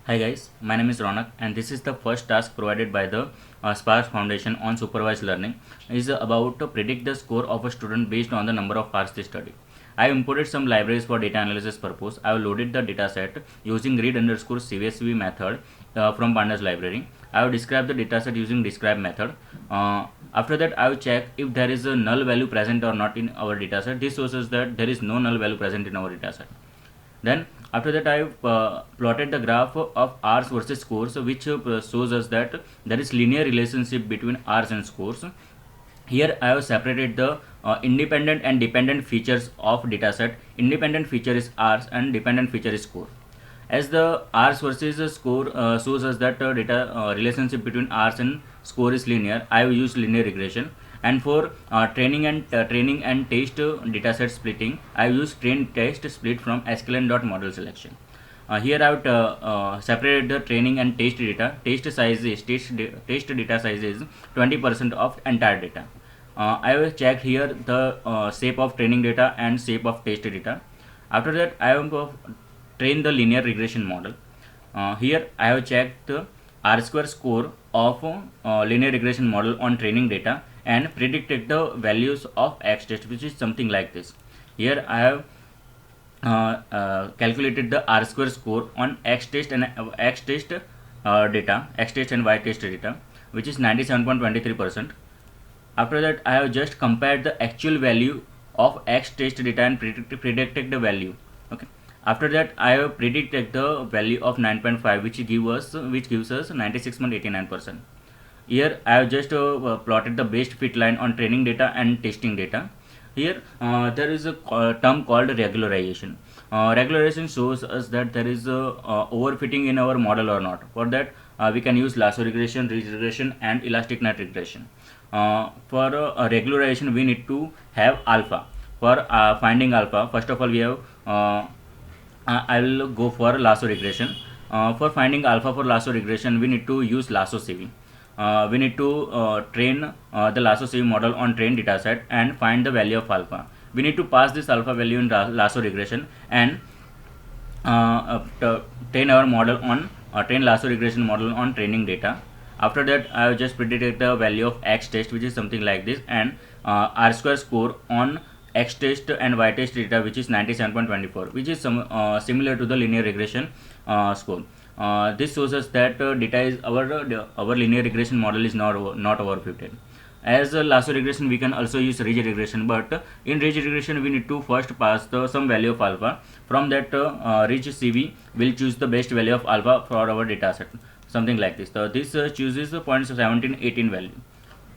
Hi guys, my name is Ronak and this is the first task provided by the Spark Foundation on supervised learning. It is about to predict the score of a student based on the number of hours they study. I have imported some libraries for data analysis purpose. I have loaded the dataset using read underscore CSV method from Pandas library. I have described the dataset using describe method. After that, I will check if there is a null value present or not in our dataset. This shows us that there is no null value present in our dataset. Then after that, I plotted the graph of R's versus scores, which shows us that there is linear relationship between R's and scores. Here I have separated the independent and dependent features of dataset. Independent feature is R's and dependent feature is score. As the R's versus score shows us that data relationship between R's and score is linear, I have used linear regression. And for training and test dataset splitting, I have used train test split from sklearn.model selection. Here I have separated the training and test data. Test data size is 20% of entire data. I have checked here the shape of training data and shape of test data. After that, I have trained the linear regression model. Here I have checked the R square score of linear regression model on training data and predicted the values of X test, which is something like this. Here I have calculated the R square score on X test and data, X test and Y test data, which is 97.23%. After that, I have just compared the actual value of X test data and predicted the value. Okay. After that, I have predicted the value of 9.5, which gives us 96.89%. Here I have just plotted the best fit line on training data and testing data. Here there is a term called regularization. Regularization shows us that there is overfitting in our model or not. For that, we can use lasso regression, ridge regression, and elastic net regression. For regularization, we need to have alpha. For finding alpha, first of all, we have I will go for lasso regression. For finding alpha for lasso regression, we need to use lasso CV. We need to train the lasso CV model on trained dataset and find the value of alpha. We need to pass this alpha value in lasso regression and train our model on train lasso regression model on training data. After that, I have just predicted the value of X test, which is something like this, and R square score on X test and Y test data, which is 97.24, which is similar to the linear regression score. This shows us that data is our linear regression model is not overfitted. As lasso regression, we can also use ridge regression, but in ridge regression, we need to first pass some value of alpha. From that ridge CV will choose the best value of alpha for our data set, something like this. So this chooses 0.1718 value.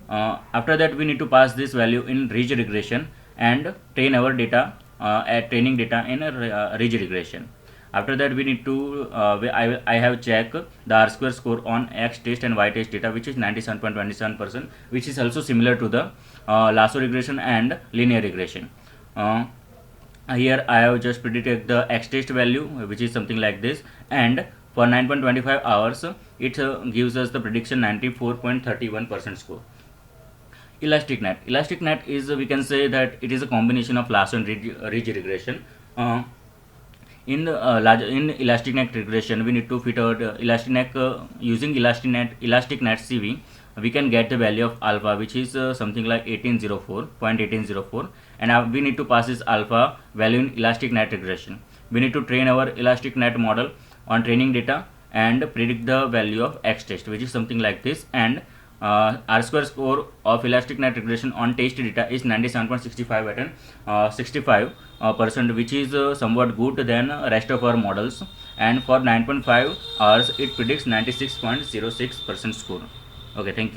After that, we need to pass this value in ridge regression and train our data at training data in a ridge regression. After that, we need to I have checked the R square score on X test and Y test data, which is 97.27%, which is also similar to the lasso regression and linear regression. Here I have just predicted the X test value, which is something like this, and for 9.25 hours, it gives us the prediction 94.31% score. Elastic net. Elastic net is we can say that it is a combination of lasso and ridge regression. In elastic net regression, we need to fit out elastic net using elastic net CV. We can get the value of alpha, which is something like 1804.1804, and we need to pass this alpha value in elastic net regression. We need to train our elastic net model on training data and predict the value of X test, which is something like this, and R square score of elastic net regression on test data is 97.65 at 65%, which is somewhat good than rest of our models, and for 9.5 hours it predicts 96.06% score. Okay, thank you.